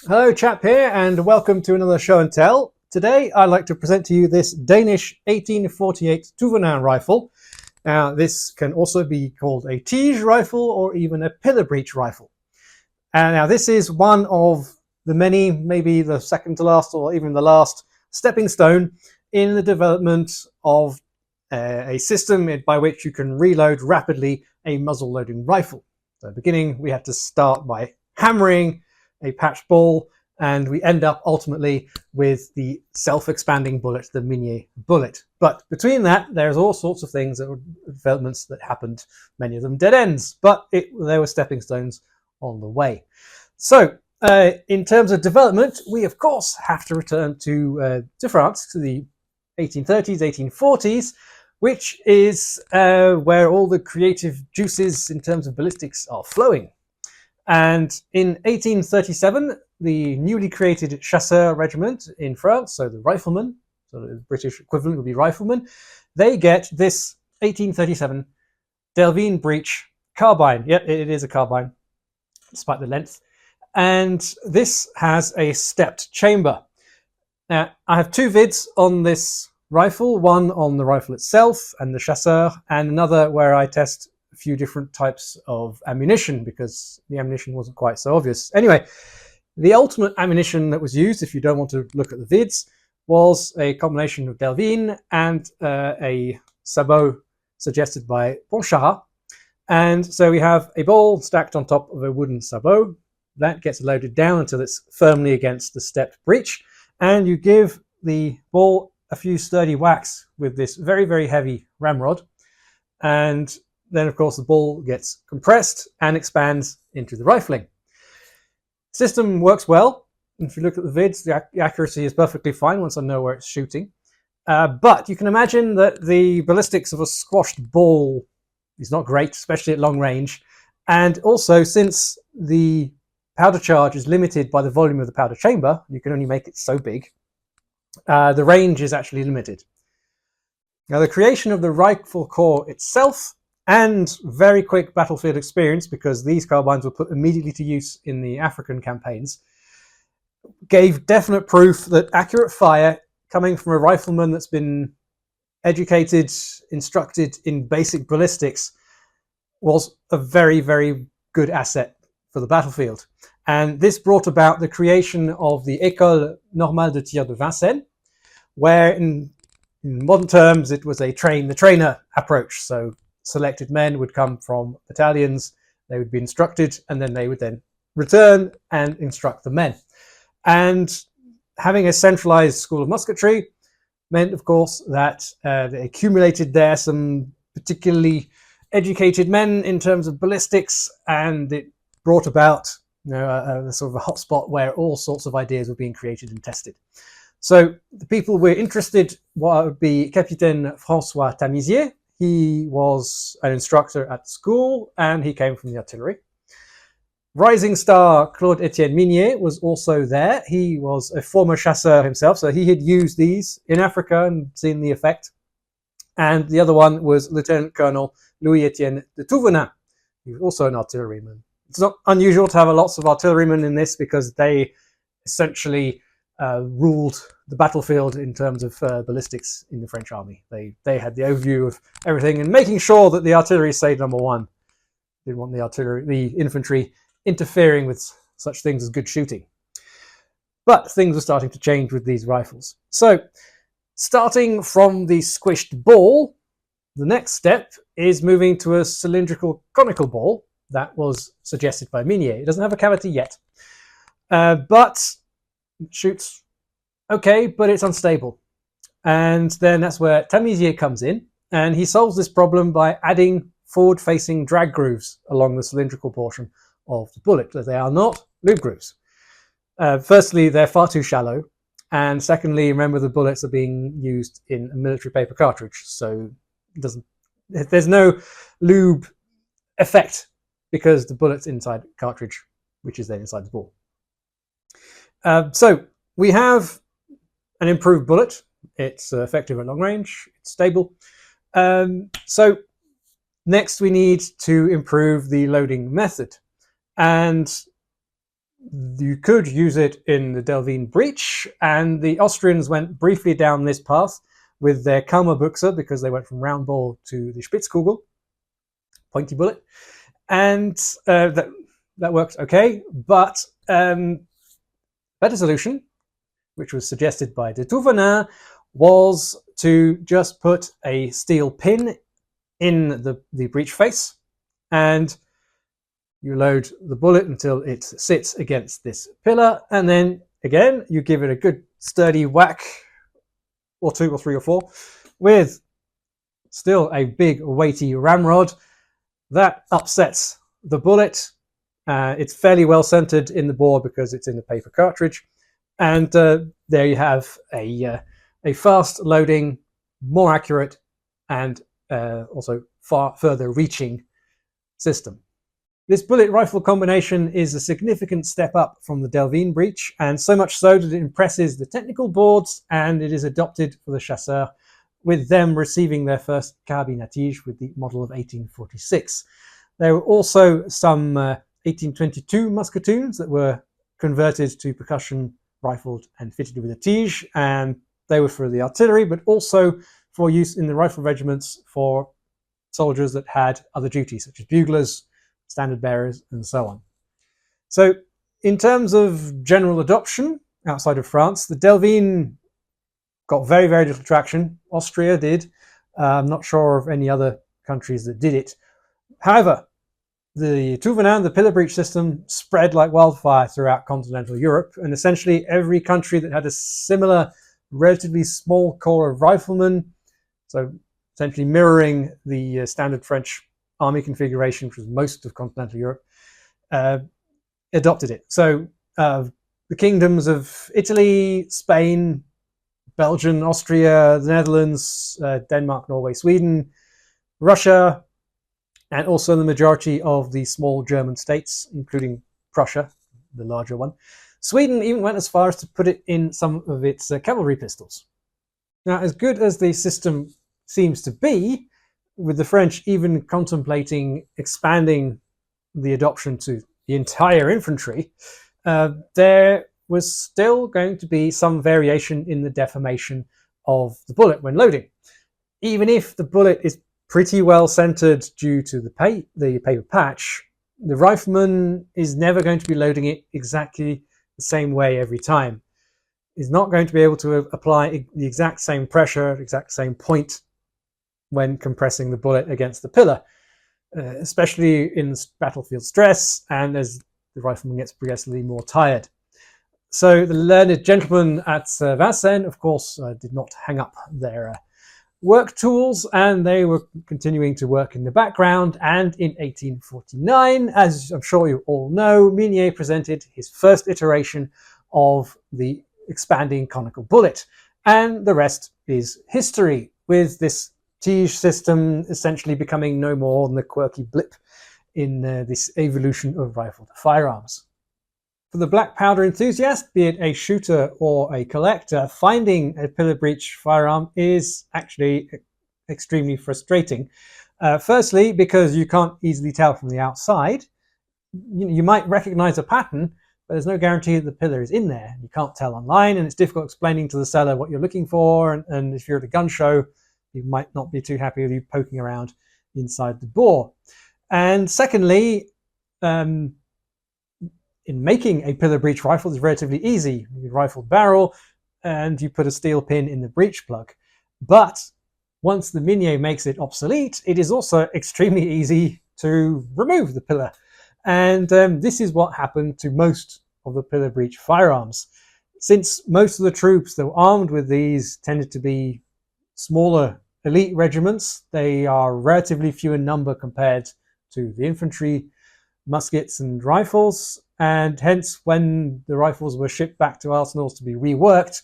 Hello, chap here, and welcome to another show and tell. Today, I'd like to present to you this Danish 1848 Touvenin rifle. Now, this can also be called a tige rifle or even a pillar breech rifle. And now, this is one of the many, maybe the second to last or even the last stepping stone in the development of a system by which you can reload rapidly a muzzle loading rifle. So, at the beginning, we had to start by hammering a patch ball, and we end up ultimately with the self-expanding bullet, the Minié bullet. But between that, there's all sorts of things that were developments that happened, many of them dead ends, but there were stepping stones on the way. So in terms of development, we of course have to return to France, to the 1830s, 1840s, which is where all the creative juices in terms of ballistics are flowing. And in 1837, the newly created Chasseurs regiment in France, so the riflemen, so the British equivalent would be riflemen, they get this 1837 Delvine breech carbine. Yep, it is a carbine, despite the length. And this has a stepped chamber. Now, I have two vids on this rifle, one on the rifle itself and the Chasseurs, and another where I test a few different types of ammunition because the ammunition wasn't quite so obvious. Anyway, the ultimate ammunition that was used, if you don't want to look at the vids, was a combination of Delvine and a sabot suggested by Pontcharrat. And so we have a ball stacked on top of a wooden sabot. That gets loaded down until it's firmly against the stepped breech. And you give the ball a few sturdy whacks with this very, very heavy ramrod. And then, of course, the ball gets compressed and expands into the rifling. System works well. If you look at the vids, the accuracy is perfectly fine once I know where it's shooting. But you can imagine that the ballistics of a squashed ball is not great, especially at long range. And also, since the powder charge is limited by the volume of the powder chamber, you can only make it so big, the range is actually limited. Now, the creation of the rifle core itself and very quick battlefield experience, because these carbines were put immediately to use in the African campaigns, gave definite proof that accurate fire coming from a rifleman that's been educated, instructed in basic ballistics was a very, very good asset for the battlefield. And this brought about the creation of the École Normale de Tir de Vincennes, where in modern terms it was a train-the-trainer approach. So selected men would come from battalions, they would be instructed, and then they would then return and instruct the men. And having a centralized school of musketry meant, of course, that they accumulated there some particularly educated men in terms of ballistics, and it brought about a sort of a hotspot where all sorts of ideas were being created and tested. So the people we're interested would be Capitaine François Tamisier. He was an instructor at school and he came from the artillery. Rising star Claude-Étienne Minié was also there. He was a former chasseur himself, so he had used these in Africa and seen the effect. And the other one was Lieutenant Colonel Louis-Étienne de Touvenin. He was also an artilleryman. It's not unusual to have lots of artillerymen in this because they essentially ruled the battlefield in terms of ballistics in the French army. They had the overview of everything and making sure that the artillery stayed number one. Didn't want the infantry interfering with such things as good shooting. But things were starting to change with these rifles. So starting from the squished ball, the next step is moving to a cylindrical conical ball that was suggested by Minié. It doesn't have a cavity yet, but it shoots okay, but it's unstable. And then that's where Tamisier comes in, and he solves this problem by adding forward-facing drag grooves along the cylindrical portion of the bullet. They are not loop grooves. Firstly, they're far too shallow, and secondly, remember the bullets are being used in a military paper cartridge, so there's no lube effect because the bullet's inside the cartridge, which is then inside the ball. So we have an improved bullet. It's effective at long range. It's stable. So next we need to improve the loading method. And You could use it in the Delvine breech, and the Austrians went briefly down this path with their Kammerbuchse because they went from round ball to the Spitzkugel, pointy bullet, and that worked okay. But better solution, which was suggested by de Touvenin, was to just put a steel pin in the breech face, and you load the bullet until it sits against this pillar, and then again you give it a good sturdy whack, or two or three or four, with still a big weighty ramrod that upsets the bullet. It's fairly well centered in the bore because it's in a paper cartridge, and there you have a fast loading, more accurate, and also far further reaching system. This bullet rifle combination is a significant step up from the Delvine breech, and so much so that it impresses the technical boards, and it is adopted for the chasseurs, with them receiving their first carabine à tige with the model of 1846. There were also some 1822 musketoons that were converted to percussion rifled and fitted with a tige, and they were for the artillery, but also for use in the rifle regiments for soldiers that had other duties, such as buglers, standard bearers, and so on. So in terms of general adoption outside of France, the Delvine got very, very little traction. Austria did. I'm not sure of any other countries that did it. However, the Touvenin, the pillar breech system, spread like wildfire throughout continental Europe, and essentially every country that had a similar, relatively small corps of riflemen, so essentially mirroring the standard French army configuration, which was most of continental Europe, adopted it. So the kingdoms of Italy, Spain, Belgium, Austria, the Netherlands, Denmark, Norway, Sweden, Russia, and also the majority of the small German states, including Prussia, the larger one. Sweden even went as far as to put it in some of its cavalry pistols. Now, as good as the system seems to be, with the French even contemplating expanding the adoption to the entire infantry, there was still going to be some variation in the deformation of the bullet when loading. Even if the bullet is pretty well centered due to the paper patch, the rifleman is never going to be loading it exactly the same way every time. He's not going to be able to apply the exact same pressure, exact same point when compressing the bullet against the pillar, especially in battlefield stress and as the rifleman gets progressively more tired. So the learned gentlemen at Vincennes, of course, did not hang up their work tools, and they were continuing to work in the background. And in 1849, as I'm sure you all know, Minié presented his first iteration of the expanding conical bullet, and the rest is history, with this tige system essentially becoming no more than a quirky blip in this evolution of rifled firearms. For the black powder enthusiast, be it a shooter or a collector, finding a pillar breech firearm is actually extremely frustrating. Firstly, because you can't easily tell from the outside. You might recognize a pattern, but there's no guarantee that the pillar is in there. You can't tell online, and it's difficult explaining to the seller what you're looking for, and if you're at a gun show, you might not be too happy with you poking around inside the bore. And secondly, in making a pillar breech rifle is relatively easy. You rifle barrel and you put a steel pin in the breech plug. But once the Minié makes it obsolete, it is also extremely easy to remove the pillar. And this is what happened to most of the pillar breech firearms. Since most of the troops that were armed with these tended to be smaller elite regiments, they are relatively few in number compared to the infantry, muskets and rifles, and hence when the rifles were shipped back to arsenals to be reworked,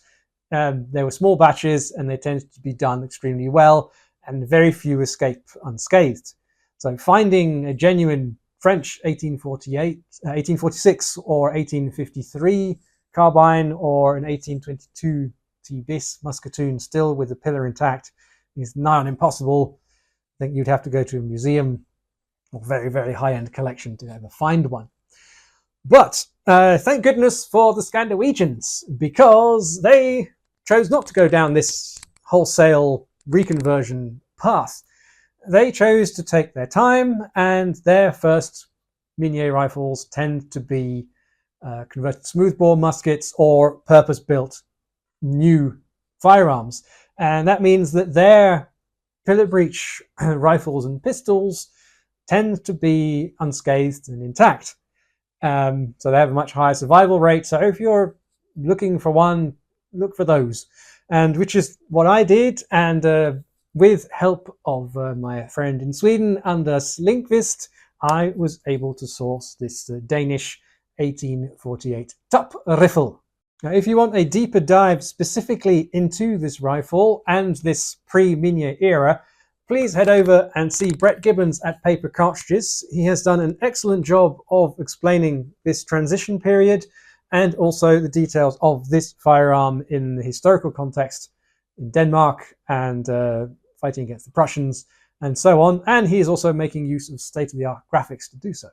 there were small batches and they tended to be done extremely well, and very few escape unscathed. So finding a genuine French 1846 or 1853 carbine or an 1822 T-bis musketoon still with the pillar intact is nigh on impossible. I think you'd have to go to a museum or very, very high-end collection to ever find one. But Thank goodness for the Scandinavians, because they chose not to go down this wholesale reconversion path. They chose to take their time, and their first Minié rifles tend to be converted smoothbore muskets or purpose-built new firearms. And that means that their pillar breech rifles and pistols tend to be unscathed and intact. So they have a much higher survival rate. So if you're looking for one, look for those. And which is what I did. And with help of my friend in Sweden, Anders Linkvist, I was able to source this Danish 1848 top rifle. Now, if you want a deeper dive specifically into this rifle and this pre-Minié era, please head over and see Brett Gibbons at Paper Cartridges. He has done an excellent job of explaining this transition period and also the details of this firearm in the historical context in Denmark and fighting against the Prussians and so on. And he is also making use of state-of-the-art graphics to do so.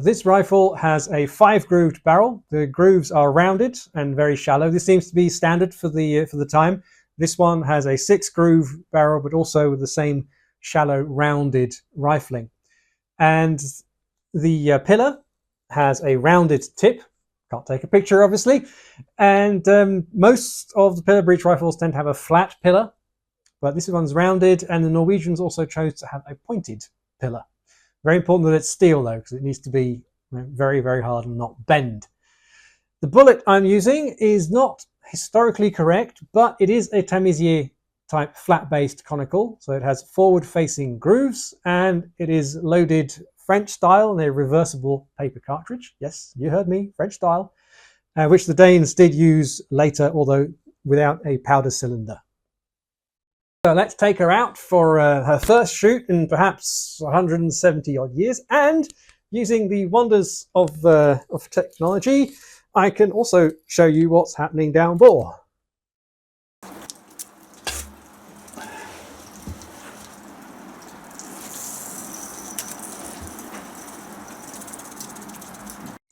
This rifle has a 5-grooved barrel. The grooves are rounded and very shallow. This seems to be standard for the time. This one has a 6-groove barrel, but also with the same shallow, rounded rifling. And the pillar has a rounded tip. Can't take a picture, obviously. And most of the pillar breech rifles tend to have a flat pillar, but this one's rounded, and the Norwegians also chose to have a pointed pillar. Very important that it's steel, though, because it needs to be very, very hard and not bend. The bullet I'm using is not historically correct, but it is a Tamisier type flat-based conical. So it has forward-facing grooves, and it is loaded French style in a reversible paper cartridge. Yes, you heard me, French style, which the Danes did use later, although without a powder cylinder. So let's take her out for her first shoot in perhaps 170 odd years, and using the wonders of technology, I can also show you what's happening down bore.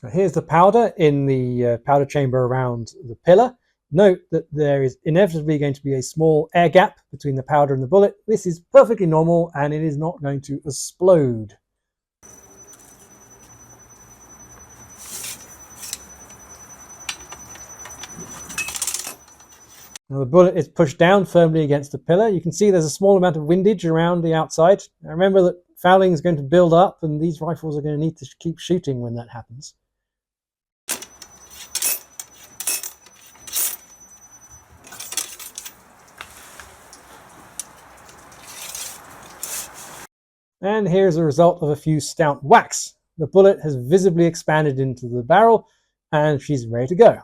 So here's the powder in the powder chamber around the pillar. Note that there is inevitably going to be a small air gap between the powder and the bullet. This is perfectly normal, and it is not going to explode. Now the bullet is pushed down firmly against the pillar. You can see there's a small amount of windage around the outside. Now remember that fouling is going to build up, and these rifles are going to need to keep shooting when that happens. And here's a result of a few stout whacks. The bullet has visibly expanded into the barrel, and she's ready to go.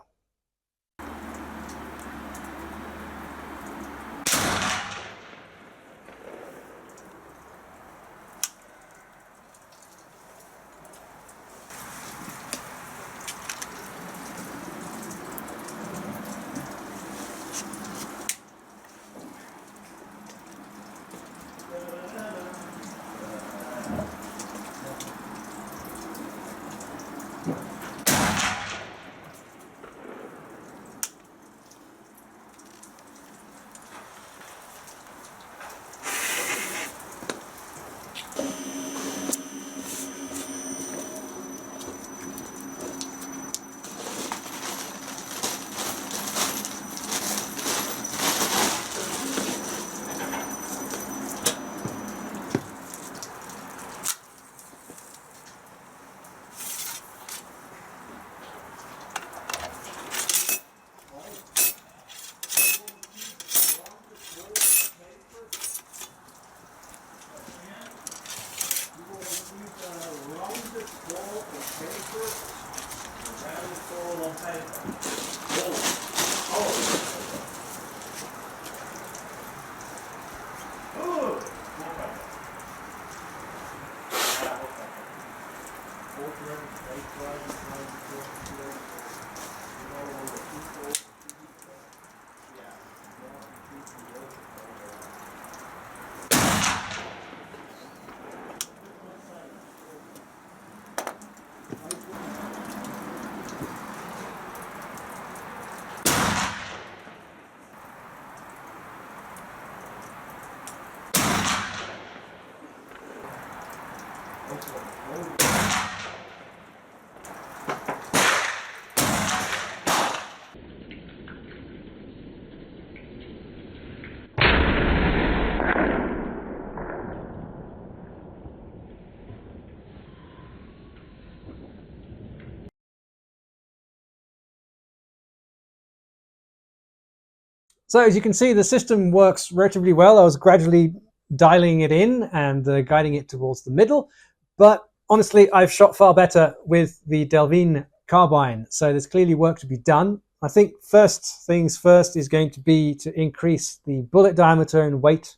So as you can see, the system works relatively well. I was gradually dialing it in and guiding it towards the middle, but honestly, I've shot far better with the Delvine carbine. So there's clearly work to be done. I think first things first is going to be to increase the bullet diameter and weight,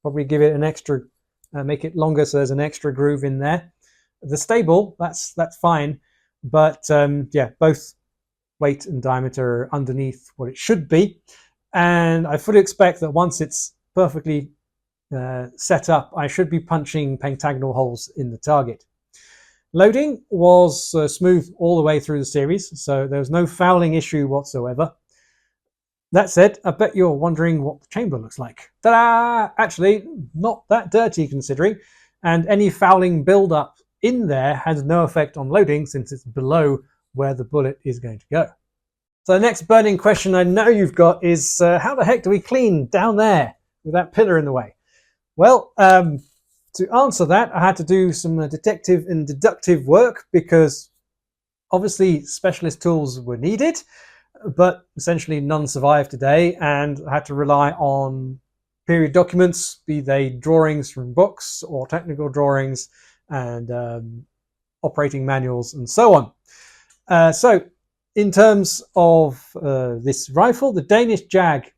probably give it an extra, make it longer so there's an extra groove in there. The stable, that's fine, but yeah, both weight and diameter are underneath what it should be. And I fully expect that once it's perfectly set up, I should be punching pentagonal holes in the target. Loading was smooth all the way through the series, so there was no fouling issue whatsoever. That said, I bet you're wondering what the chamber looks like. Ta-da! Actually, not that dirty considering, and any fouling build-up in there has no effect on loading since it's below where the bullet is going to go. So the next burning question I know you've got is how the heck do we clean down there with that pillar in the way? Well, to answer that, I had to do some detective and deductive work because obviously specialist tools were needed, but essentially none survived today, and I had to rely on period documents, be they drawings from books or technical drawings and operating manuals and so on. So in terms of this rifle, the Danish Jag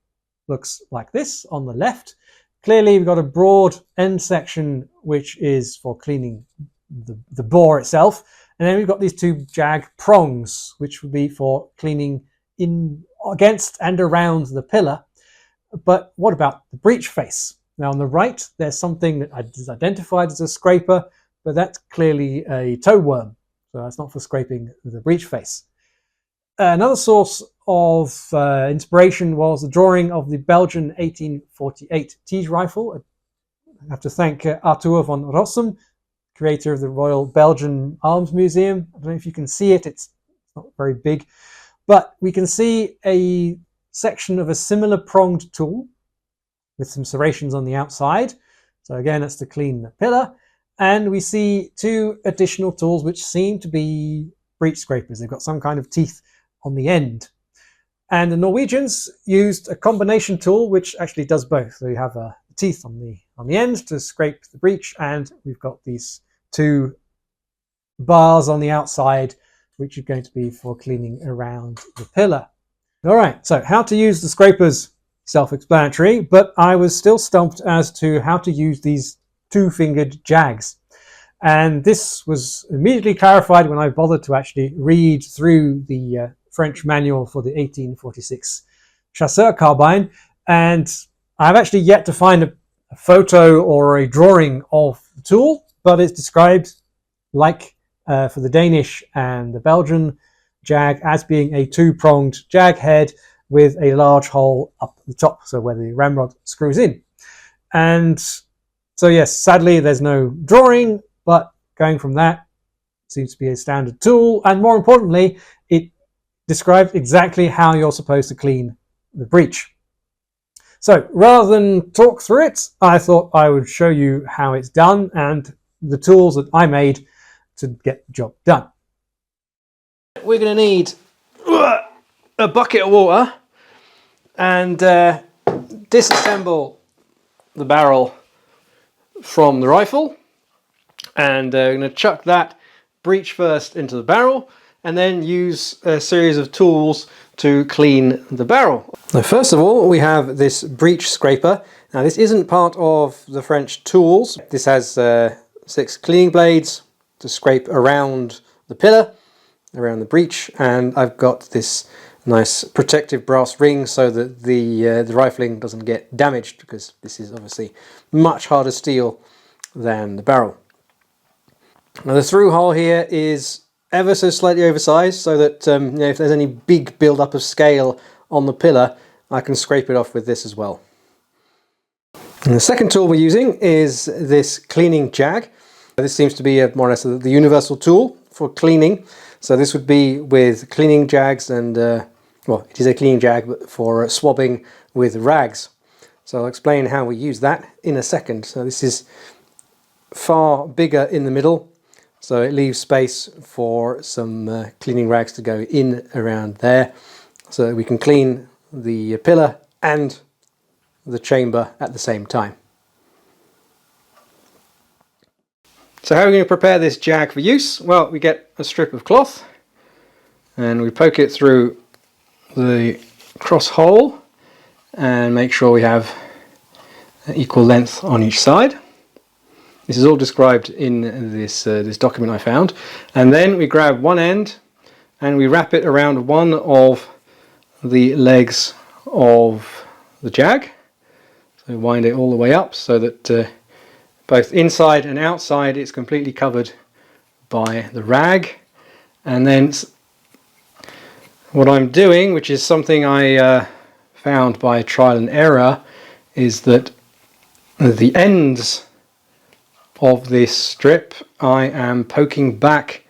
looks like this on the left. Clearly we've got a broad end section which is for cleaning the bore itself, and then we've got these two Jag prongs which would be for cleaning in against and around the pillar. But what about the breech face? Now on the right there's something that is identified as a scraper, but that's clearly a toe worm, so that's not for scraping the breech face. Another source of inspiration was the drawing of the Belgian 1848 tige rifle. I have to thank Arthur van Rossum, creator of the Royal Belgian Arms Museum. I don't know if you can see it, it's not very big, but we can see a section of a similar pronged tool with some serrations on the outside. So again, that's to clean the pillar. And we see two additional tools which seem to be breech scrapers. They've got some kind of teeth on the end. And the Norwegians used a combination tool which actually does both. So you have teeth on the end to scrape the breech, and we've got these two bars on the outside which are going to be for cleaning around the pillar. All right, so how to use the scrapers, self-explanatory, but I was still stumped as to how to use these two-fingered jags. And this was immediately clarified when I bothered to actually read through the French manual for the 1846 chasseur carbine, and I've actually yet to find a photo or a drawing of the tool, but it's described like for the Danish and the Belgian Jag as being a two-pronged jag head with a large hole up the top, so where the ramrod screws in. And so yes, sadly there's no drawing, but going from that, seems to be a standard tool, and more importantly, it describes exactly how you're supposed to clean the breech. So rather than talk through it, I thought I would show you how it's done and the tools that I made to get the job done. We're going to need a bucket of water and disassemble the barrel from the rifle, and we're going to chuck that breech first into the barrel and then use a series of tools to clean the barrel. Now, first of all, we have this breech scraper. Now this isn't part of the French tools. This has 6 cleaning blades to scrape around the pillar, around the breech, and I've got this nice protective brass ring so that the rifling doesn't get damaged, because this is obviously much harder steel than the barrel. Now the through hole here is ever so slightly oversized, so that you know, if there's any big build up of scale on the pillar, I can scrape it off with this as well. And the second tool we're using is this cleaning jag. This seems to be more or less the universal tool for cleaning. So this would be with cleaning jags and, well, it is a cleaning jag but for swabbing with rags. So I'll explain how we use that in a second. So this is far bigger in the middle, so it leaves space for some cleaning rags to go in around there, so that we can clean the pillar and the chamber at the same time. So how are we going to prepare this jag for use? Well, we get a strip of cloth and we poke it through the cross hole and make sure we have an equal length on each side. This is all described in this document I found. And then we grab one end and we wrap it around one of the legs of the jag. So wind it all the way up so that both inside and outside it's completely covered by the rag. And then what I'm doing, which is something I found by trial and error, is that the ends of this strip I am poking back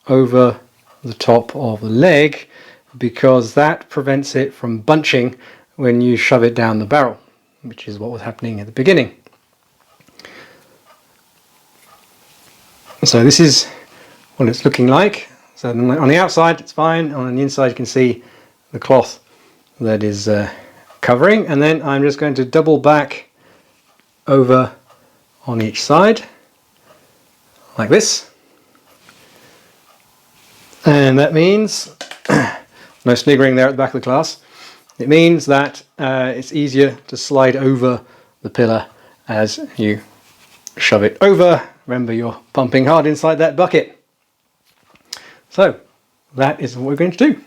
over the top of the leg, because that prevents it from bunching when you shove it down the barrel, which is what was happening at the beginning. So this is what it's looking like. So on the outside it's fine, on the inside you can see the cloth that is covering, and then I'm just going to double back over on each side like this, and that means no sniggering there at the back of the class. It means that it's easier to slide over the pillar as you shove it over. Remember, you're pumping hard inside that bucket. So that is what we're going to do.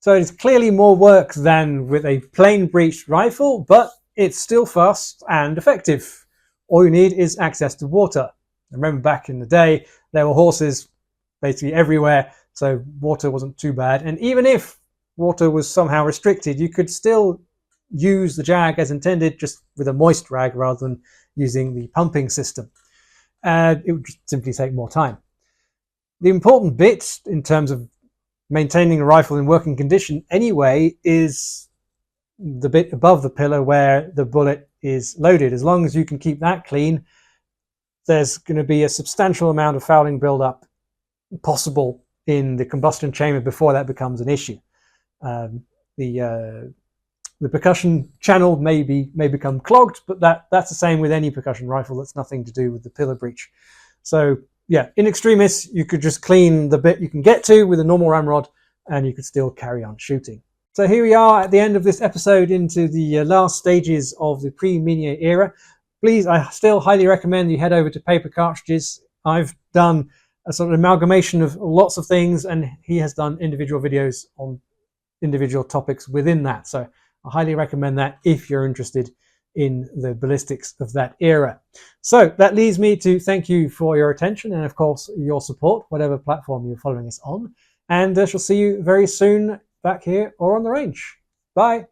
So it's clearly more work than with a plain breech rifle, but it's still fast and effective. All you need is access to water. Remember, back in the day, there were horses basically everywhere, so water wasn't too bad. And even if water was somehow restricted, you could still use the jag as intended, just with a moist rag rather than using the pumping system. And it would just simply take more time. The important bit in terms of maintaining a rifle in working condition anyway is the bit above the pillar where the bullet is loaded. As long as you can keep that clean, there's going to be a substantial amount of fouling buildup possible in the combustion chamber before that becomes an issue. The percussion channel may become clogged, but that's the same with any percussion rifle. That's nothing to do with the pillar breech. So yeah, in extremis, you could just clean the bit you can get to with a normal ramrod and you could still carry on shooting. So here we are at the end of this episode, into the last stages of the pre-Minié era. Please, I still highly recommend you head over to Paper Cartridges. I've done a sort of amalgamation of lots of things, and he has done individual videos on individual topics within that. So I highly recommend that if you're interested in the ballistics of that era. So that leads me to thank you for your attention and of course your support, whatever platform you're following us on, and I shall see you very soon back here or on the range. Bye.